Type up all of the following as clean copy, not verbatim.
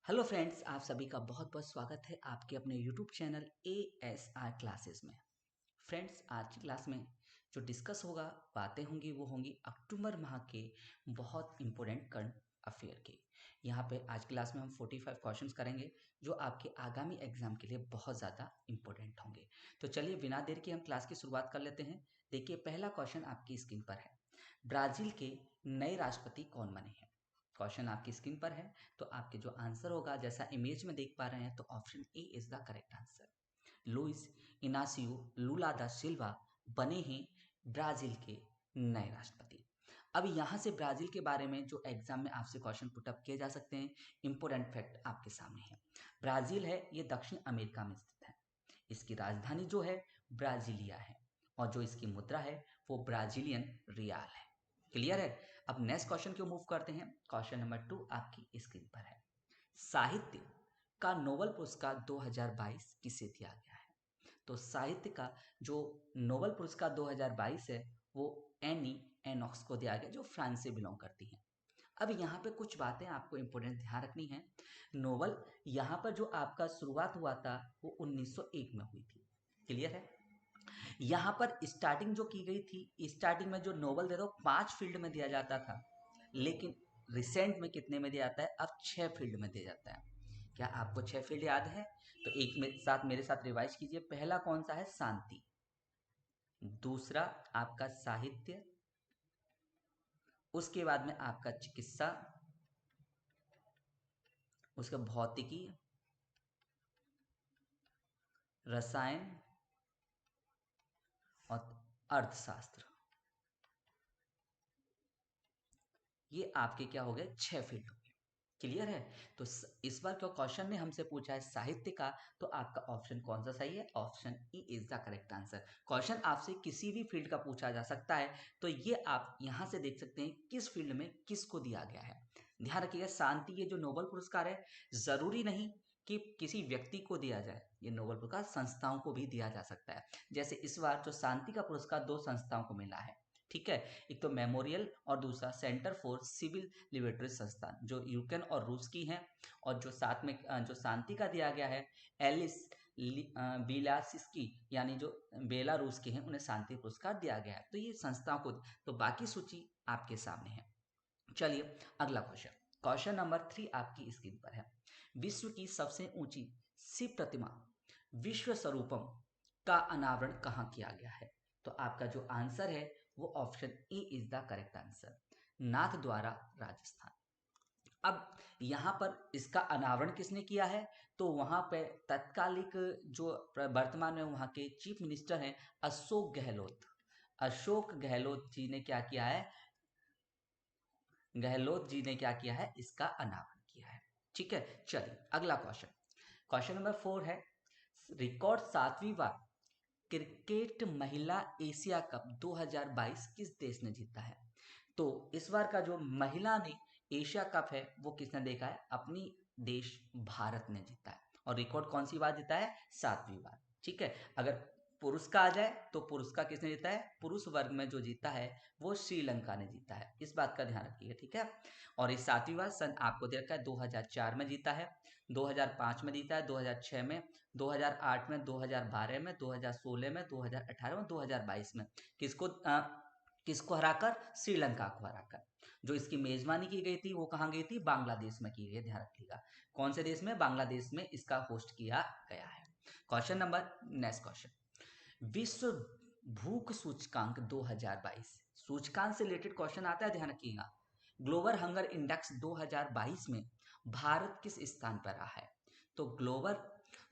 Hello friends, आप सभी का बहुत बहुत स्वागत है आपके अपने यूट्यूब चैनल ASR क्लासेस में। फ्रेंड्स, आज की क्लास में जो डिस्कस होगा, बातें होंगी, वो होंगी अक्टूबर माह के बहुत इंपॉर्टेंट करंट अफेयर के। यहाँ पे आज क्लास में हम 45 क्वेश्चंस करेंगे जो आपके आगामी एग्जाम के लिए बहुत ज़्यादा इंपॉर्टेंट होंगे। तो चलिए बिना देर के हम क्लास की शुरुआत कर लेते हैं। देखिए, पहला क्वेश्चन आपकी स्क्रीन पर है। ब्राज़ील के नए राष्ट्रपति कौन बने हैं? क्वेश्चन आपकी स्क्रीन पर है। तो आपके जो आंसर होगा, जैसा इमेज में देख पा रहे हैं, तो option A is the correct answer. Luis Inacio Lula da Silva बने हैं ब्राजील के नए राष्ट्रपति। अब यहाँ से ब्राजील के बारे में जो एग्जाम में आपसे क्वेश्चन पुटअप किए जा सकते हैं, इंपोर्टेंट फैक्ट आपके सामने है। ब्राजील है ये दक्षिण अमेरिका में स्थित है। इसकी राजधानी जो है ब्राजीलिया है, और जो इसकी मुद्रा है वो ब्राजीलियन रियाल है। क्लियर है? अब नेक्स्ट क्वेश्चन क्यों मूव करते हैं। क्वेश्चन नंबर 2 आपकी स्क्रीन पर है। साहित्य का नोबेल पुरस्कार 2022 किसे दिया गया है? तो साहित्य का जो नोबेल पुरस्कार 2022 है वो एनी एनॉक्स को दिया गया, जो फ्रांस से बिलोंग करती है। अब यहाँ पे कुछ बातें आपको इंपॉर्टेंट ध्यान रखनी है। नोबेल यहाँ पर जो आपका शुरुआत हुआ था वो 1901 में हुई थी। क्लियर है? यहाँ पर स्टार्टिंग जो की गई थी, स्टार्टिंग में जो नोबेल दे दो 5 फील्ड में दिया जाता था, लेकिन रिसेंट में कितने में दिया जाता है? अब 6 फील्ड में दिया जाता है। क्या आपको 6 फील्ड याद है? तो एक मेरे साथ रिवाइज कीजिए। पहला कौन सा है? शांति। दूसरा आपका साहित्य। उसके बाद में आपका चिकित्सा। उसका भौतिकी, रसायन और अर्थशास्त्र। ये आपके क्या हो गए? 6 फील्ड हो गए। क्लियर है? तो इस बार क्यों क्वेश्चन ने हमसे पूछा है साहित्य का, तो आपका ऑप्शन कौन सा सही है? Option E is the correct answer. Question आपसे किसी भी फील्ड का पूछा जा सकता है, तो ये आप यहां से देख सकते हैं किस फील्ड में किसको दिया गया है। ध्यान रखिएगा, शांति ये जो नोबेल पुरस्कार है, जरूरी नहीं कि किसी व्यक्ति को दिया जाए। ये नोबेल पुरस्कार संस्थाओं को भी दिया जा सकता है। जैसे इस बार जो शांति का पुरस्कार 2 संस्थाओं को मिला है। ठीक है? एक तो मेमोरियल और दूसरा सेंटर फॉर सिविल लिबर्टीज संस्थान, जो यूक्रेन और रूस की हैं। और जो साथ में जो शांति का दिया गया है, एलिस बिलासिस्की, यानी जो बेलारूस के हैं, उन्हें शांति पुरस्कार दिया गया है। तो ये संस्थाओं को, तो बाकी सूची आपके सामने है। चलिए अगला क्वेश्चन। क्वेश्चन नंबर 3 आपकी स्क्रीन पर है। विश्व की सबसे ऊंची शिव प्रतिमा विश्व स्वरूपम का अनावरण कहाँ किया गया है? तो आपका जो आंसर है वो option A is the correct answer, Nathdwara, Rajasthan. अब यहाँ पर इसका अनावरण किसने किया है? तो वहां पे तत्कालिक जो वर्तमान में वहां के चीफ मिनिस्टर हैं, अशोक गहलोत। अशोक गहलोत जी ने क्या किया है? गहलोत जी ने क्या किया है? इसका अनावरण किया है। ठीक है, चलिए अगला क्वेश्चन। क्वेश्चन नंबर 4 है। रिकॉर्ड 7वीं बार क्रिकेट महिला एशिया कप 2022 किस देश ने जीता है? तो इस बार का जो महिला ने एशिया कप है वो किसने देखा है? अपनी देश भारत ने जीता है। और रिकॉर्ड कौन सी बार जीता है? 7वीं बार। ठीक है? अगर पुरुष का आ जाए तो पुरुष का किसने जीता है? पुरुष वर्ग में जो जीता है वो श्रीलंका ने जीता है। इस बात का ध्यान रखिएगा। ठीक है? और ये 7वीं बार सन आपको दे रखा है 2004 में जीता है, 2005 में जीता है, 2006 में, 2008 में, 2012 में, 2016 में, 2018 में, 2022 में। किसको हराकर? श्रीलंका को हराकर। जो इसकी मेजबानी की गई थी वो कहाँ गई थी? बांग्लादेश में की गई। ध्यान रखिएगा, कौन से देश में? बांग्लादेश में इसका होस्ट किया गया है। Question number next question. विश्व भूख सूचकांक 2022, सूचकांक से रिलेटेड क्वेश्चन आता है, ध्यान रखिएगा। ग्लोबल हंगर इंडेक्स 2022 में भारत किस स्थान पर रहा है? तो ग्लोबल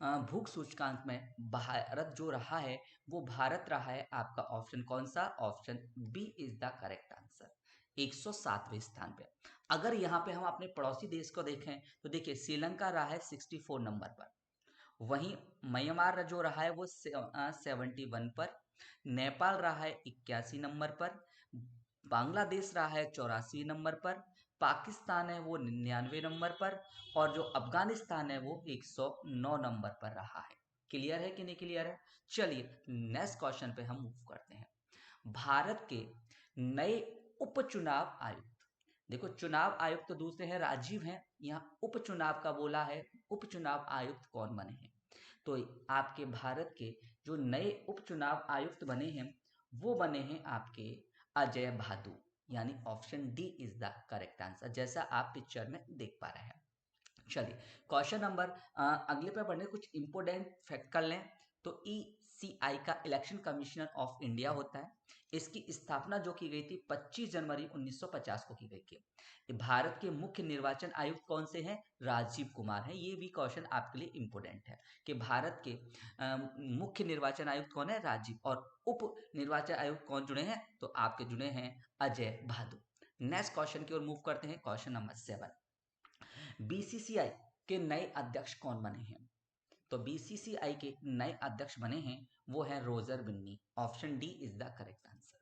भूख सूचकांक में भारत जो रहा है वो भारत रहा है आपका ऑप्शन कौन सा? Option B is the correct answer, 107वें स्थान पे। अगर यहाँ पे हम अपने पड़ोसी देश को देखें तो देखिए, श्रीलंका रहा है 64 नंबर पर, वहीं म्यांमार जो रहा है वो 71 पर, नेपाल रहा है 81 नंबर पर, बांग्लादेश रहा है 84 नंबर पर, पाकिस्तान है वो 99 नंबर पर, और जो अफगानिस्तान है वो 109 नंबर पर रहा है। क्लियर है कि नहीं क्लियर है? चलिए नेक्स्ट क्वेश्चन पे हम मूव करते हैं। भारत के नए उपचुनाव आयुक्त देखो चुनाव आयुक्त तो दूसरे हैं, राजीव हैं, यहाँ उपचुनाव का बोला है, उपचुनाव आयुक्त कौन बने हैं? तो आपके भारत के जो नए उपचुनाव आयुक्त बने हैं वो बने हैं आपके अजय भादु, यानी option D is the correct answer, जैसा आप पिक्चर में देख पा रहे हैं। चलिए क्वेश्चन नंबर अगले पे बढ़ने, कुछ इंपोर्टेंट फैक्ट कर लें। तो ईसीआई का इलेक्शन कमिश्नर ऑफ इंडिया होता है। इसकी स्थापना जो की गई थी 25 जनवरी 1950 को की गई थी। भारत के मुख्य निर्वाचन आयुक्त कौन से हैं? राजीव कुमार हैं। ये भी क्वेश्चन आपके लिए इंपोर्टेंट है कि भारत के मुख्य निर्वाचन आयुक्त कौन है? राजीव। और उप निर्वाचन आयुक्त कौन जुड़े हैं? तो आपके जुड़े हैं अजय भादु। नेक्स्ट क्वेश्चन की ओर मूव करते हैं, क्वेश्चन नंबर 7। बीसीसीआई के नए अध्यक्ष कौन बने हैं? तो बीसीसीआई के नए अध्यक्ष बने हैं वो है Roger Binny, option D is the correct answer.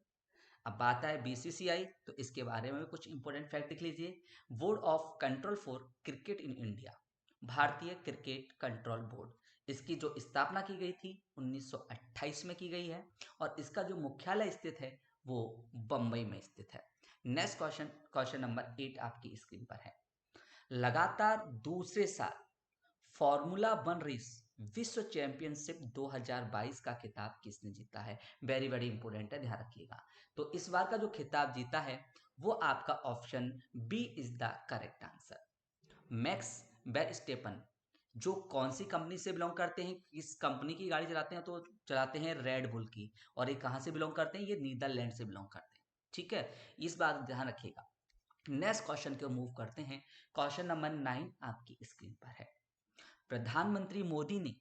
अब बात है बीसीसीआई, तो इसके बारे में भी कुछ इंपोर्टेंट फैक्ट लिख लीजिए। Board of control for cricket in India, भारतीय क्रिकेट कंट्रोल बोर्ड, इसकी जो स्थापना की गई थी 1928 में की गई है और इसका जो मुख्यालय स्थित है वो बम्बई में स्थित है। नेक्स्ट क्वेश्चन, क्वेश्चन नंबर 8 आपकी स्क्रीन पर है। लगातार दूसरे साल फॉर्मूला वन रेस विश्व चैंपियनशिप 2022 का खिताब किसने जीता है? वेरी वेरी इंपोर्टेंट है, ध्यान रखिएगा। तो इस बार का जो खिताब जीता है वो आपका option B is the correct answer. Max Verstappen जो कौन सी कंपनी से बिलोंग करते हैं, किस कंपनी की गाड़ी चलाते हैं? तो चलाते हैं रेड बुल की। और ये कहाँ से बिलोंग करते हैं? ये नीदरलैंड से बिलोंग करते हैं। ठीक है, इस बात ध्यान रखिएगा। नेक्स्ट क्वेश्चन की ओर मूव करते हैं, क्वेश्चन नंबर 9 आपकी स्क्रीन पर है। प्रधानमंत्री मोदी ने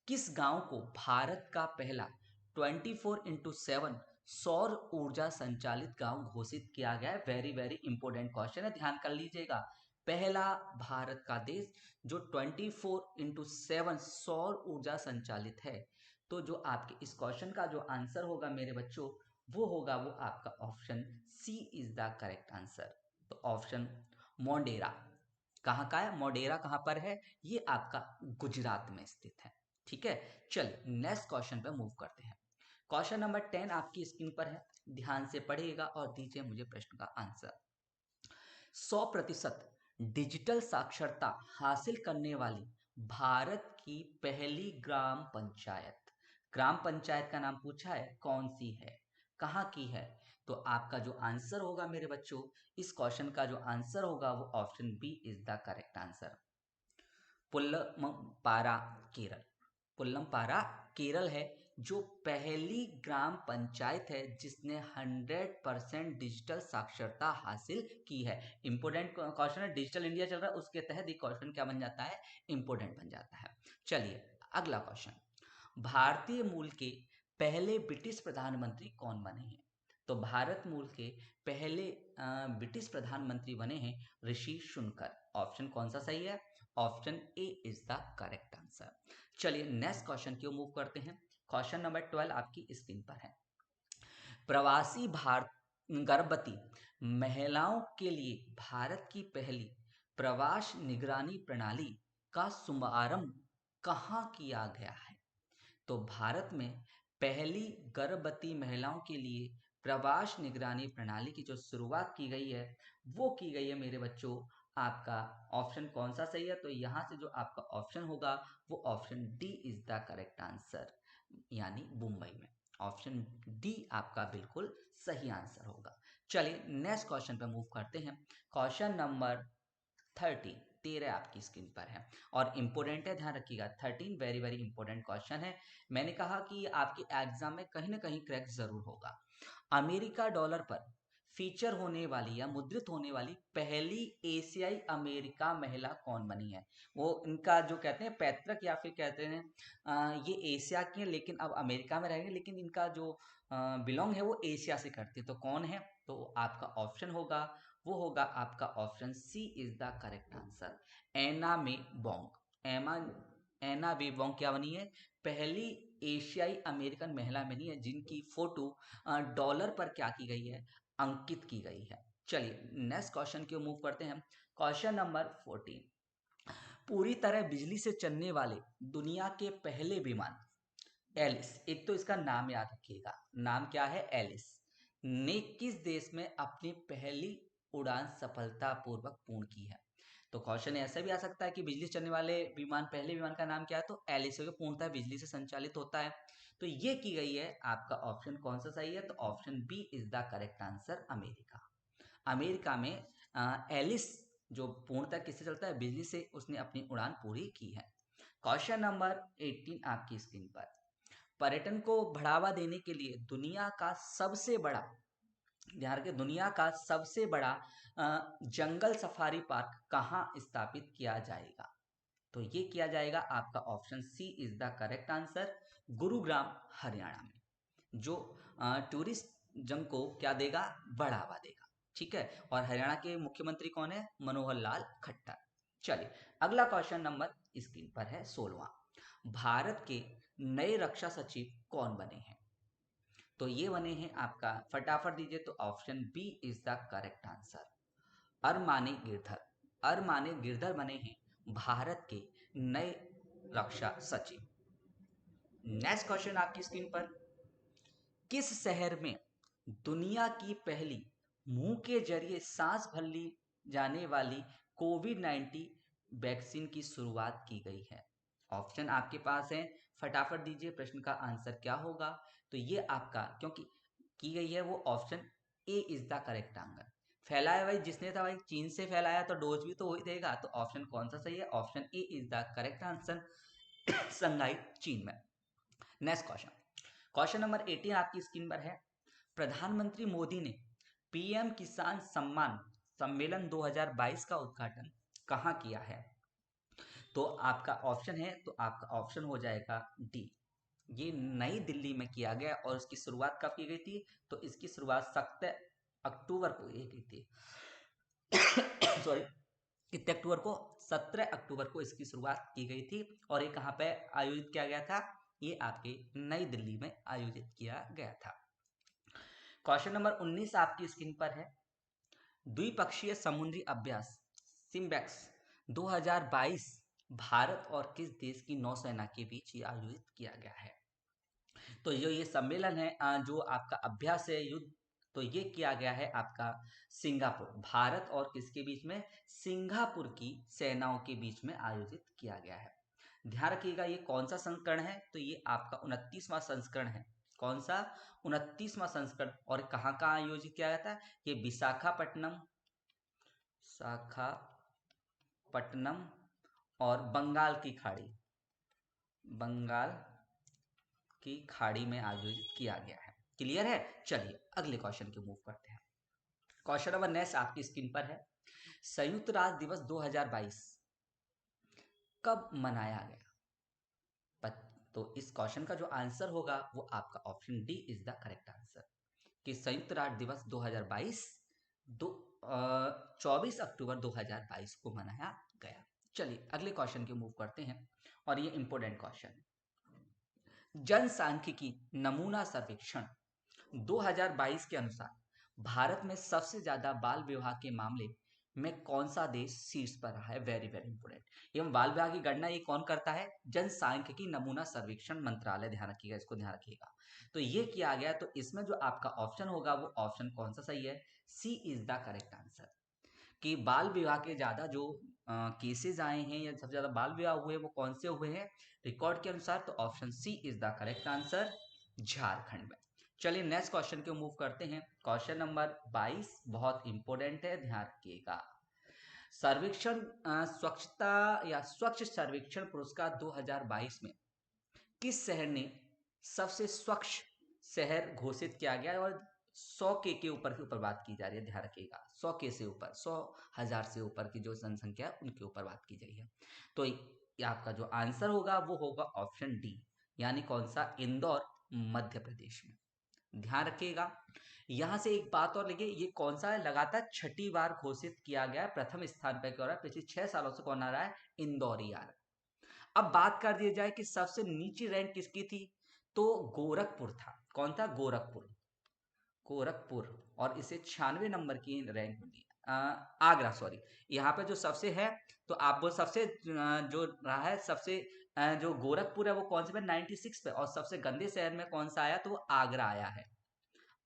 किस गांव को भारत का पहला 24x7 सौर ऊर्जा संचालित गांव घोषित किया गया है? वेरी वेरी इंपोर्टेंट क्वेश्चन है, ध्यान कर लीजिएगा। पहला भारत का देश जो 24x7 सौर ऊर्जा संचालित है। तो जो आपके इस क्वेश्चन का जो आंसर होगा मेरे बच्चों, वो होगा वो आपका option C is the correct answer. तो ऑप्शन मोडेरा, कहाँ का है मोडेरा, कहाँ पर है? ये आपका गुजरात में स्थित है। ठीक है, चलिए नेक्स्ट क्वेश्चन पे मूव करते हैं। क्वेश्चन नंबर 10 आपकी स्क्रीन पर है, ध्यान से पढ़िएगा और दीजिए मुझे प्रश्न का आंसर। 100% डिजिटल साक्षरता हासिल करने वाली भारत की पहली ग्राम पंचायत का नाम पूछा है, कौन सी है, कहाँ की है? तो आपका जो आंसर होगा मेरे बच्चों, इस क्वेश्चन का जो आंसर होगा वो option B is the correct answer. Pullampara Kerala, Pullampara Kerala है जो पहली ग्राम पंचायत है जिसने 100% डिजिटल साक्षरता हासिल की है। इंपोर्टेंट क्वेश्चन है, डिजिटल इंडिया चल रहा है, उसके तहत ये क्वेश्चन क्या बन जाता है? इंपोर्टेंट बन जाता है। चलिए अगला क्वेश्चन, भारतीय मूल के पहले ब्रिटिश प्रधानमंत्री कौन बने हैं? तो भारत मूल के पहले ब्रिटिश प्रधानमंत्री बने हैं ऋषि सुनकर। ऑप्शन कौन सा सही है? Option A is the correct answer. चलिए नेक्स्ट क्वेश्चन की ओर मूव करते हैं, क्वेश्चन नंबर 12 आपकी स्क्रीन पर है। प्रवासी भारत गर्भवती महिलाओं के लिए भारत की पहली प्रवास निगरानी प्रणाली का शुभारंभ कहाँ किया गया है? तो भारत में पहली गर्भवती महिलाओं के लिए प्रवास निगरानी प्रणाली की जो शुरुआत की गई है वो की गई है मेरे बच्चों, आपका ऑप्शन कौन सा सही है? तो यहाँ से जो आपका ऑप्शन होगा वो option D is the correct answer, यानी मुंबई में। ऑप्शन डी आपका बिल्कुल सही आंसर होगा। चलिए नेक्स्ट क्वेश्चन पे मूव करते हैं, क्वेश्चन नंबर 13 आपकी स्क्रीन पर है और इंपोर्टेंट है, ध्यान रखिएगा। 13 वेरी वेरी इंपोर्टेंट क्वेश्चन है। मैंने कहा कि आपके एग्जाम में कहीं ना कहीं क्रैक जरूर होगा। अमेरिका डॉलर पर फीचर होने वाली या मुद्रित होने वाली पहली एशियाई अमेरिका महिला कौन बनी है? वो इनका जो कहते हैं पैतृक या फिर कहते हैं ये एशिया की है लेकिन अब अमेरिका में रहेंगे, लेकिन इनका जो बिलोंग है वो एशिया से करते हैं। तो कौन है? तो आपका ऑप्शन होगा वो होगा आपका option C is the correct answer, Anna May Wong. Emma Anna B Bong क्या बनी है? पहली एशियाई अमेरिकन महिला बनी है जिनकी फोटो डॉलर पर क्या की गई है? अंकित की गई है। चलिए नेक्स्ट क्वेश्चन की ओर मूव करते हैं, क्वेश्चन नंबर 14। पूरी तरह बिजली से चलने वाले दुनिया के पहले विमान एलिस, एक तो इसका नाम याद रखिएगा, नाम क्या है? एलिस, ने किस देश में अपनी पहली उड़ान सफलतापूर्वक पूर्ण की है। तो क्वेश्चन ऐसा भी आ सकता है कि बिजली से चलने वाले विमान, पहले विमान का नाम क्या है, तो एलिस पूर्णतः बिजली से संचालित होता है। तो ये की गई है। आपका ऑप्शन कौन सा सही है, तो option B is the correct answer, America. America में एलिस जो पूर्णतः किससे चलता है, बिजली से, उसने अपनी उड़ान पूरी की है। क्वेश्चन नंबर 18 आपकी स्क्रीन पर। पर्यटन को बढ़ावा देने के लिए दुनिया का सबसे बड़ा, ध्यान रखिए, दुनिया का सबसे बड़ा जंगल सफारी पार्क कहाँ स्थापित किया जाएगा, तो ये किया जाएगा आपका option C is the correct answer, Gurugram Haryana में, जो टूरिज्म को क्या देगा, बढ़ावा देगा। ठीक है, और हरियाणा के मुख्यमंत्री कौन है, मनोहर लाल खट्टर। चलिए अगला क्वेश्चन नंबर स्क्रीन पर है 16वां। भारत के नए रक्षा सचिव कौन बने हैं, तो ये बने हैं आपका, फटाफट दीजिए, तो option B is the correct answer, Armane Girdhar. Armane Girdhar बने हैं भारत के नए रक्षा सचिव। नेक्स्ट क्वेश्चन आपकी स्क्रीन पर। किस शहर में दुनिया की पहली मुंह के जरिए सांस भर ली जाने वाली कोविड-19 वैक्सीन की शुरुआत की गई है, ऑप्शन आपके पास है, फटाफट दीजिए, प्रश्न का आंसर क्या होगा। तो ये आपका, क्योंकि की गई है, वो option A is the correct answer. फैलाया भाई जिसने था भाई, चीन से फैलाया, तो डोज भी तो वही देगा। तो ऑप्शन कौन सा सही है, option A is the correct answer, Shanghai चीन में। नेक्स्ट क्वेश्चन, क्वेश्चन नंबर 18 आपकी स्क्रीन पर है। प्रधानमंत्री मोदी ने पीएम किसान सम्मान सम्मेलन 2022 का उद्घाटन कहाँ किया है, तो आपका ऑप्शन है, तो आपका ऑप्शन हो जाएगा डी, ये नई दिल्ली में किया गया, और इसकी शुरुआत कब की गई थी, तो इसकी शुरुआत 7 अक्टूबर को की गई थी। सॉरी, कितने अक्टूबर को, 17 अक्टूबर को इसकी शुरुआत की गई थी, और ये कहाँ पे आयोजित किया गया था, ये आपके नई दिल्ली में आयोजित किया गया था। क्वेश्चन नंबर 19 आपकी स्क्रीन पर है। द्विपक्षीय समुद्री अभ्यास सिम्बेक्स 2022 भारत और किस देश की नौसेना के बीच ये आयोजित किया गया है, तो जो ये सम्मेलन है, जो आपका अभ्यास है युद्ध, तो ये किया गया है आपका सिंगापुर, भारत और किसके बीच में, सिंगापुर की सेनाओं के बीच में आयोजित किया गया है। ध्यान रखिएगा ये कौन सा संस्करण है, तो ये आपका 29वां संस्करण है। कौन सा, 29वां संस्करण, और कहाँ कहाँ आयोजित किया गया था, ये विशाखापट्टनम, शाखापट्टनम, और बंगाल की खाड़ी, बंगाल की खाड़ी में आयोजित किया गया है। क्लियर है। चलिए अगले क्वेश्चन की मूव करते हैं। क्वेश्चन नंबर नेक्स्ट आपकी स्क्रीन पर है। संयुक्त राष्ट्र दिवस 2022 कब मनाया गया, तो इस क्वेश्चन का जो आंसर होगा वो आपका option D is the correct answer, कि संयुक्त राष्ट्र दिवस 2022 24 अक्टूबर 2022 को मनाया गया। चलिए अगले क्वेश्चन की मूव करते हैं, और ये इंपोर्टेंट क्वेश्चन, जनसांख्यिकी नमूना सर्वेक्षण 2022 के अनुसार भारत में सबसे ज्यादा बाल विवाह के मामले में कौन सा देश शीर्ष पर रहा है, वेरी वेरी इंपोर्टेंट। एवं बाल विवाह की गणना ये कौन करता है, जनसांख्यिकी नमूना सर्वेक्षण मंत्रालय, ध्यान रखिएगा, इसको ध्यान रखिएगा। तो ये किया गया, तो इसमें जो आपका ऑप्शन होगा वो ऑप्शन कौन सा सही है, सी इज द करेक्ट आंसर, कि बाल विवाह के ज्यादा जो केसेस आए हैं या सबसे ज्यादा बाल विवाह हुए वो कौन से हुए हैं रिकॉर्ड के अनुसार, तो option C is the correct answer, Jharkhand में। चलिए नेक्स्ट क्वेश्चन को मूव करते हैं। क्वेश्चन नंबर 22 बहुत इंपॉर्टेंट है, ध्यान रखिएगा। सर्वेक्षण स्वच्छता या स्वच्छ सर्वेक्षण पुरस्कार 2022 में किस शहर ने सबसे स्वच्छ शहर घोषित किया गया, और 100 के ऊपर बात की जा रही है, ध्यान रखिएगा, 100 के से ऊपर, 100,000 से ऊपर की जो जनसंख्या है उनके ऊपर बात की जाएगी। तो ये आपका जो आंसर होगा वो होगा ऑप्शन डी, यानी कौन सा, इंदौर, मध्य प्रदेश में। ध्यान रखिएगा। यहां से एक बात और लगे, ये कौन सा है, लगातार छठी बार घोषित किया गया है, प्रथम स्थान पर क्यों रहा है, पिछले 6 सालों से कौन आ रहा है, इंदौरी आ रहा है। अब बात कर दी जाए कि सबसे नीची रैंक किसकी थी, तो गोरखपुर था। कौन था, गोरखपुर, गोरखपुर, और इसे 96 नंबर की रैंक मिली। आगरा, सॉरी, यहाँ पे जो सबसे है, तो आप वो सबसे जो रहा है, सबसे जो गोरखपुर है वो कौन से पे, 96 पे, और सबसे गंदे शहर में कौन सा आया, तो वो आगरा आया है।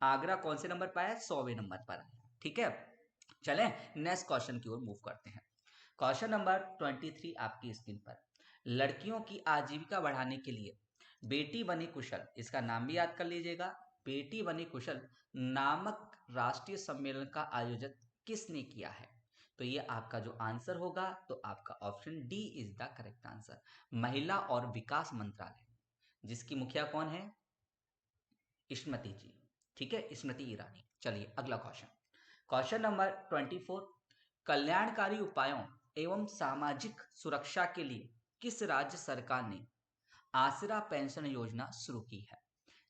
आगरा कौन से नंबर पर आया, 100वें नंबर पर आया। ठीक है, चलें नेक्स्ट क्वेश्चन की ओर मूव करते हैं। क्वेश्चन नंबर 23 आपकी स्क्रीन पर। लड़कियों की आजीविका बढ़ाने के लिए बेटी बनी कुशल, इसका नाम भी याद कर लीजिएगा, बेटी बनी कुशल नामक राष्ट्रीय सम्मेलन का आयोजन किसने किया है? तो ये आपका जो आंसर होगा, तो आपका option D is the correct answer, महिला और विकास मंत्रालय, जिसकी मुखिया कौन है? स्मृति जी। ठीक है, स्मृति ईरानी। चलिए अगला क्वेश्चन। क्वेश्चन नंबर 24, कल्याणकारी उपायों एवं सामाजिक सुरक्षा के लिए किस राज्य सरकार ने आसरा पेंशन योजना शुरू की है?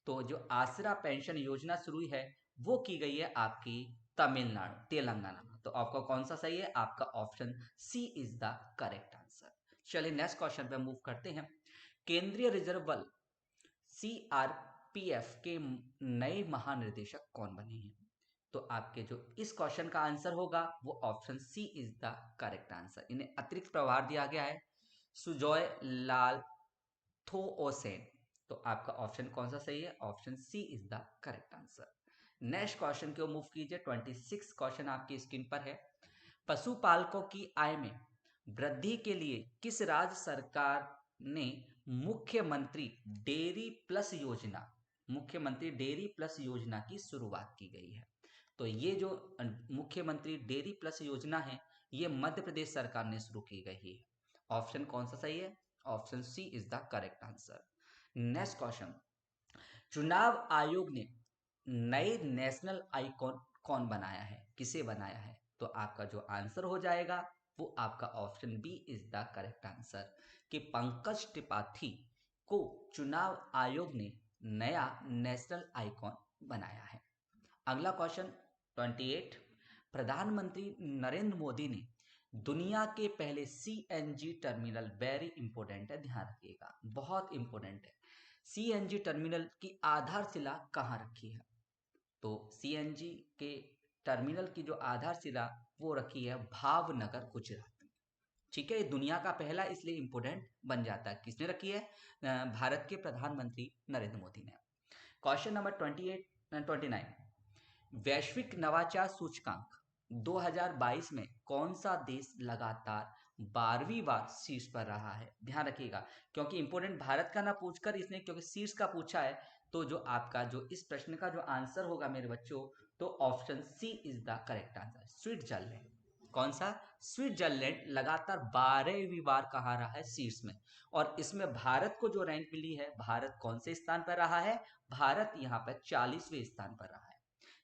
तो जो आसरा पेंशन योजना शुरू है वो की गई है आपकी तमिलनाडु, तेलंगाना में। तो आपका कौन सा सही है? आपका option C is the correct answer. चलिए नेक्स्ट क्वेश्चन पे मूव करते हैं। केंद्रीय रिजर्व बल सीआरपीएफ के नए महानिदेशक कौन बने हैं? तो आपके जो इस क्वेश्चन का आंसर होगा वो option C is the correct answer. इन्हें अतिरिक्त प्रभार दिया गया है, सुजॉय लाल थोओसेन। तो आपका ऑप्शन कौन सा सही है? Option C is the correct answer. Next question को मूव कीजिए। 26 क्वेश्चन आपकी स्क्रीन पर है। पशुपालकों की आय में वृद्धि के लिए किस राज्य सरकार ने मुख्यमंत्री डेयरी प्लस योजना, मुख्यमंत्री डेयरी प्लस योजना की शुरुआत की गई है? तो ये जो मुख्यमंत्री डेयरी प्लस योजना है ये मध्य प्रदेश सरकार ने शुरू की गई है। ऑप्शन कौन सा सही है? Option C is the correct answer. Next question, चुनाव आयोग ने नए नेशनल आइकॉन कौन बनाया है, किसे बनाया है? तो आपका जो आंसर हो जाएगा वो आपका option B is the correct answer, कि पंकज त्रिपाठी को चुनाव आयोग ने नया नेशनल आइकॉन बनाया है। अगला क्वेश्चन 28, प्रधानमंत्री नरेंद्र मोदी ने दुनिया के पहले सीएनजी टर्मिनल, वेरी इंपॉर्टेंट है, ध्यान रखिएगा, बहुत इंपॉर्टेंट है, सीएनजी टर्मिनल की आधारशिला कहाँ रखी है? तो सीएनजी के टर्मिनल की जो आधारशिला वो रखी है भावनगर, गुजरात में। ठीक है, ये दुनिया का पहला इसलिए इंपोर्टेंट बन जाता है। किसने रखी है? भारत के प्रधानमंत्री नरेंद्र मोदी ने। क्वेश्चन नंबर 29, वैश्विक नवाचार सूचकांक 2022 में कौन सा देश लगातार 12वीं बार शीर्ष पर रहा है? ध्यान रखिएगा, क्योंकि इंपोर्टेंट भारत का ना पूछकर इसने क्योंकि शीर्ष का पूछा है, तो जो आपका जो इस प्रश्न का जो आंसर होगा मेरे बच्चों, तो option C is the correct answer, Switzerland. कौन सा? स्विट्जरलैंड लगातार 12वीं बार कहा रहा है शीर्ष में। और इसमें भारत को जो रैंक मिली है, भारत कौन से स्थान पर रहा है? भारत यहाँ पर 40वें स्थान पर रहा है।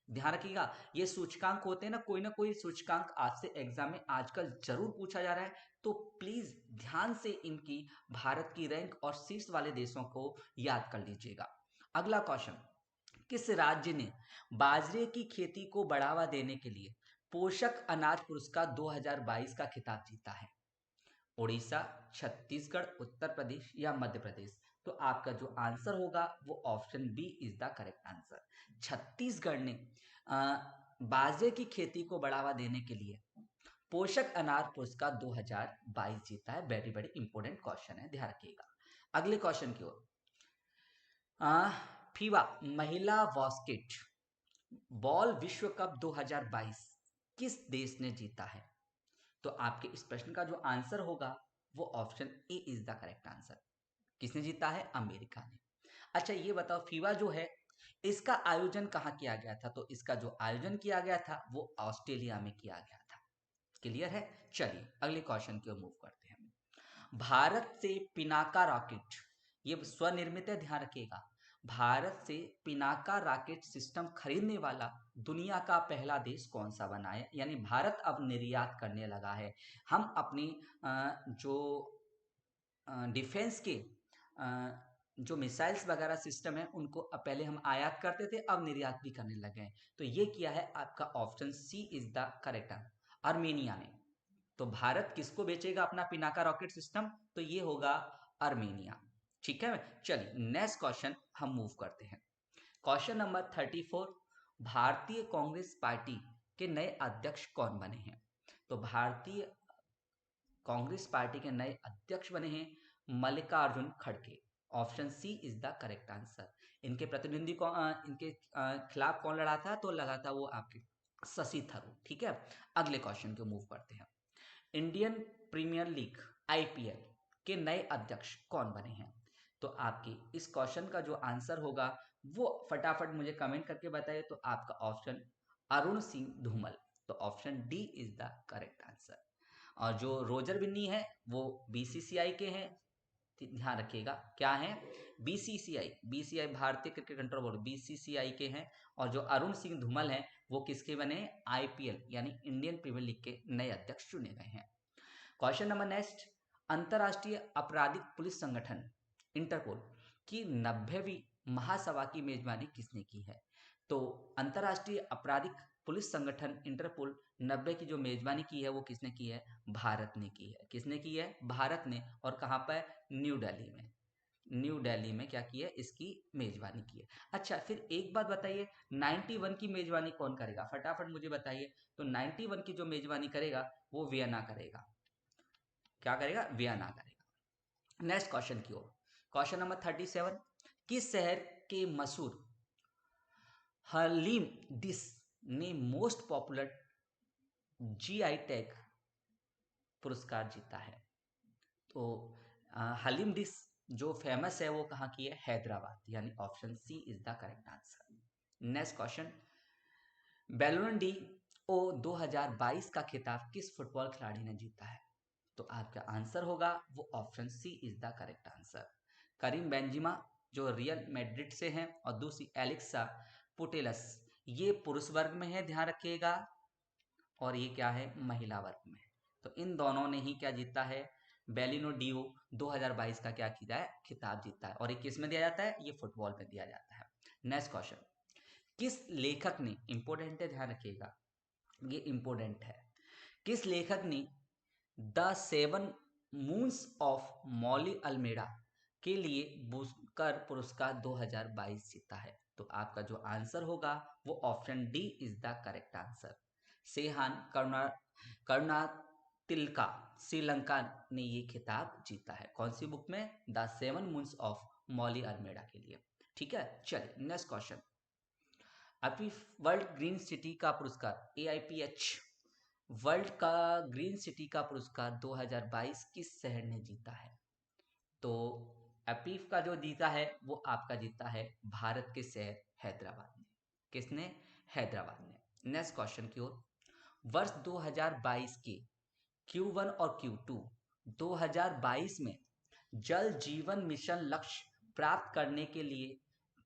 ध्यान रखिएगा, ये सूचकांक होते हैं ना कोई सूचकांक आपसे एग्जाम में आजकल जरूर पूछा जा रहा है, तो प्लीज ध्यान से इनकी भारत की रैंक और शीर्ष वाले देशों को याद कर लीजिएगा। अगला क्वेश्चन, किस राज्य ने बाजरे की खेती को बढ़ावा देने के लिए पोषक अनाज पुरस्कार 2022 का खिताब जीता है? उड़ीसा, छत्तीसगढ़, उत्तर प्रदेश या मध्य प्रदेश? तो आपका जो आंसर होगा वो option B is the correct answer. Chhattisgarh ने बाजरे की खेती को बढ़ावा देने के लिए पोषक अनाज पुरस्कार 2022 जीता है। वेरी वेरी इंपॉर्टेंट क्वेश्चन है, ध्यान रखिएगा। अगले क्वेश्चन की ओर, फीवा महिला बास्केट बॉल विश्व कप 2022 किस देश ने जीता है? तो आपके इस प्रश्न का जो आंसर होगा वो option A is the correct answer. किसने जीता है? अमेरिका ने। अच्छा ये बताओ, फीवा जो है इसका आयोजन कहाँ किया गया था? तो इसका जो आयोजन किया गया था वो ऑस्ट्रेलिया में किया गया था। क्लियर है? चलिए अगले क्वेश्चन की ओर मूव करते हैं। भारत से पिनाका रॉकेट, ये स्वनिर्मित है, ध्यान रखिएगा, भारत से पिनाका रॉकेट सिस्टम खरीदने वाला दुनिया का पहला देश कौन सा बना है? यानी भारत अब निर्यात करने लगा है। हम अपनी जो डिफेंस के जो मिसाइल्स वगैरह सिस्टम है उनको पहले हम आयात करते थे, अब निर्यात भी करने लगे हैं। तो ये किया है आपका option C is the correct answer, Armenia ने। तो भारत किसको बेचेगा अपना पिनाका रॉकेट सिस्टम? तो ये होगा आर्मेनिया। ठीक है, चलिए नेक्स्ट क्वेश्चन हम मूव करते हैं। क्वेश्चन नंबर 34, भारतीय कांग्रेस पार्टी के नए अध्यक्ष कौन बने हैं? तो भारतीय कांग्रेस पार्टी के नए अध्यक्ष बने हैं मल्लिकार्जुन खड़गे। Option C is the correct answer. इनके प्रतिद्वंदी को इनके खिलाफ कौन लड़ा था? तो लगा था वो आपके शशि थरूर। ठीक है, अगले क्वेश्चन को मूव करते हैं। इंडियन प्रीमियर लीग आईपीएल के नए अध्यक्ष कौन बने हैं? तो आपकी इस क्वेश्चन का जो आंसर होगा वो फटाफट मुझे कमेंट करके बताइए। तो आपका ऑप्शन अरुण सिंह धूमल, तो option D is the correct answer. और जो रोजर बिन्नी है वो बीसीसीआई के हैं, ध्यान रखिएगा क्या है, बीसीसीआई, बीसीआई भारतीय क्रिकेट कंट्रोल बोर्ड, बीसीसीआई के हैं। और जो अरुण सिंह धूमल हैं वो किसके बने? आईपीएल यानी इंडियन प्रीमियर लीग के नए अध्यक्ष चुने गए हैं। क्वेश्चन नंबर नेक्स्ट, अंतरराष्ट्रीय आपराधिक पुलिस संगठन इंटरपोल की 90वीं महासभा की मेजबानी किसने की है? तो अंतरराष्ट्रीय आपराधिक पुलिस संगठन इंटरपोल 90 की जो मेजबानी की है वो किसने की है? भारत ने की है। किसने की है? भारत ने। और कहाँ पर? न्यू दिल्ली में। न्यू दिल्ली में क्या की है? इसकी मेजबानी की है। अच्छा, फिर एक बात बताइए, 91 की मेजबानी कौन करेगा? फटाफट मुझे बताइए। तो 91 की जो मेजबानी करेगा वो वियना करेगा। क्या करेगा? वियना करेगा। नेक्स्ट क्वेश्चन की ओर, क्वेश्चन नंबर 37, किस शहर के मशहूर हलीम डिश ने मोस्ट पॉपुलर जीआई टैग पुरस्कार जीता है? तो हलीम डिश जो फेमस है वो कहाँ की है? हैदराबाद, यानी option C is the correct answer. Next question, Ballon d'Or 2022 का खिताब किस फुटबॉल खिलाड़ी ने जीता है? तो आपका आंसर होगा वो option C is the correct answer. Karim Benzema जो रियल मैड्रिड से हैं, और दूसरी एलेक्सा पुटेलस, ये पुरुष वर्ग में है, ध्यान रखिएगा। और ये क्या है? महिला वर्ग में। तो इन दोनों ने ही क्या जीता है? बेलिनो डिओ 2022 का क्या किया है? खिताब जीता है। और ये किस में दिया जाता है? ये फुटबॉल में दिया जाता है। नेक्स्ट क्वेश्चन, किस लेखक ने, इंपोर्टेंट है ध्यान रखिएगा, ये इंपोर्टेंट है, किस लेखक ने the seven moons of Maali Almeida के लिए बुकर पुरस्कार 2022 जीता है? तो आपका जो आंसर होगा वो option D is the correct answer. Shehan Karunatilaka Sri Lanka ने ये खिताब जीता है। कौन सी बुक में? The seven moons of Maali Almeida के लिए। ठीक है, चलिए नेक्स्ट क्वेश्चन, अभी वर्ल्ड ग्रीन सिटी का पुरस्कार AIPH वर्ल्ड का ग्रीन सिटी का पुरस्कार 2022 किस शहर ने जीता है? तो अपीफ का जो जीता है वो आपका जीता है भारत के शहर हैदराबाद ने। किसने? हैदराबाद ने। नेक्स्ट क्वेश्चन की ओर, वर्ष 2022 के Q1 और Q2 2022 में जल जीवन मिशन लक्ष्य प्राप्त करने के लिए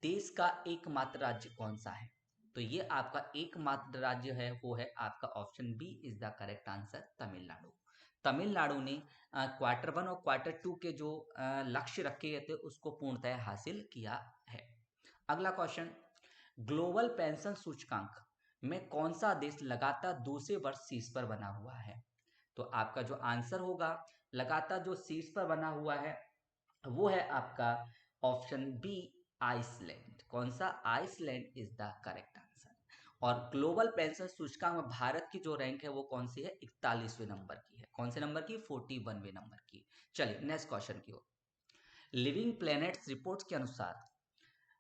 देश का एकमात्र राज्य कौन सा है? तो ये आपका एकमात्र राज्य है वो है आपका option B is the correct answer, Tamil Nadu. Tamil Nadu ने Q1 और Q2 के जो लक्ष्य रखे गए थे उसको पूर्णतः हासिल किया है। अगला क्वेश्चन, ग्लोबल पेंशन सूचकांक में कौन सा देश लगातार दूसरे वर्ष शीर्ष पर बना हुआ है? तो आपका जो आंसर होगा लगातार जो शीर्ष पर बना हुआ है वो है आपका ऑप्शन बी, आइसलैंड। कौन सा? Iceland is the correct answer. और ग्लोबल पेंशन सूचकांक में भारत की जो रैंक है वो कौन सी है? 41वें नंबर की है। कौन से नंबर की? 41वें नंबर की। चलिए नेक्स्ट क्वेश्चन की ओर, लिविंग प्लैनेट्स रिपोर्ट के अनुसार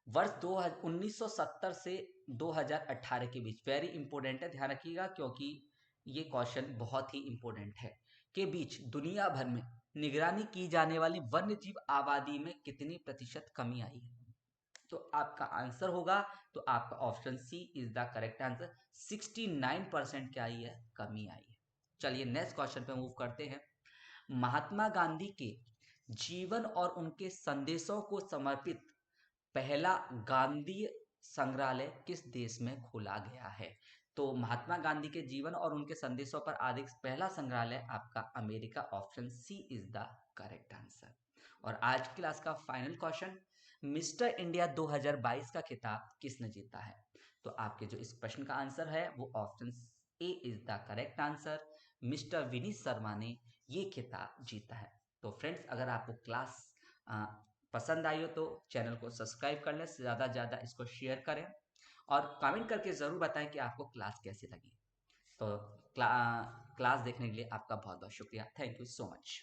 वर्ष 1970 से 2018 के बीच, वेरी इंपॉर्टेंट है ध्यान रखिएगा क्योंकि ये क्वेश्चन बहुत ही इंपॉर्टेंट है, के बीच दुनिया भर में निगरानी की जाने वाली वन्य जीव आबादी में कितनी प्रतिशत कमी आई है? तो आपका आंसर होगा, तो आपका option C is the correct answer, 69% क्या आई है? कमी आई है। चलिए नेक्स्ट क्वेश्चन पे मूव करते हैं। महात्मा गांधी के जीवन और उनके संदेशों को समर्पित पहला गांधी संग्रहालय किस देश में खोला गया है? तो महात्मा गांधी के जीवन और उनके संदेशों पर आधारित पहला संग्रहालय आपका America, option C is the correct answer. और आज की क्लास का फाइनल क्वेश्चन, मिस्टर इंडिया 2022 का खिताब किसने जीता है? तो आपके जो इस प्रश्न का आंसर है वो option A is the correct answer, mister Vineet Sharma ने ये खिताब जीता है। तो फ्रेंड्स, अगर आपको क्लास पसंद आई हो तो चैनल को सब्सक्राइब कर लें, ज़्यादा से ज़्यादा इसको शेयर करें और कमेंट करके ज़रूर बताएं कि आपको क्लास कैसी लगी। तो क्लास देखने के लिए आपका बहुत बहुत शुक्रिया। Thank you so much.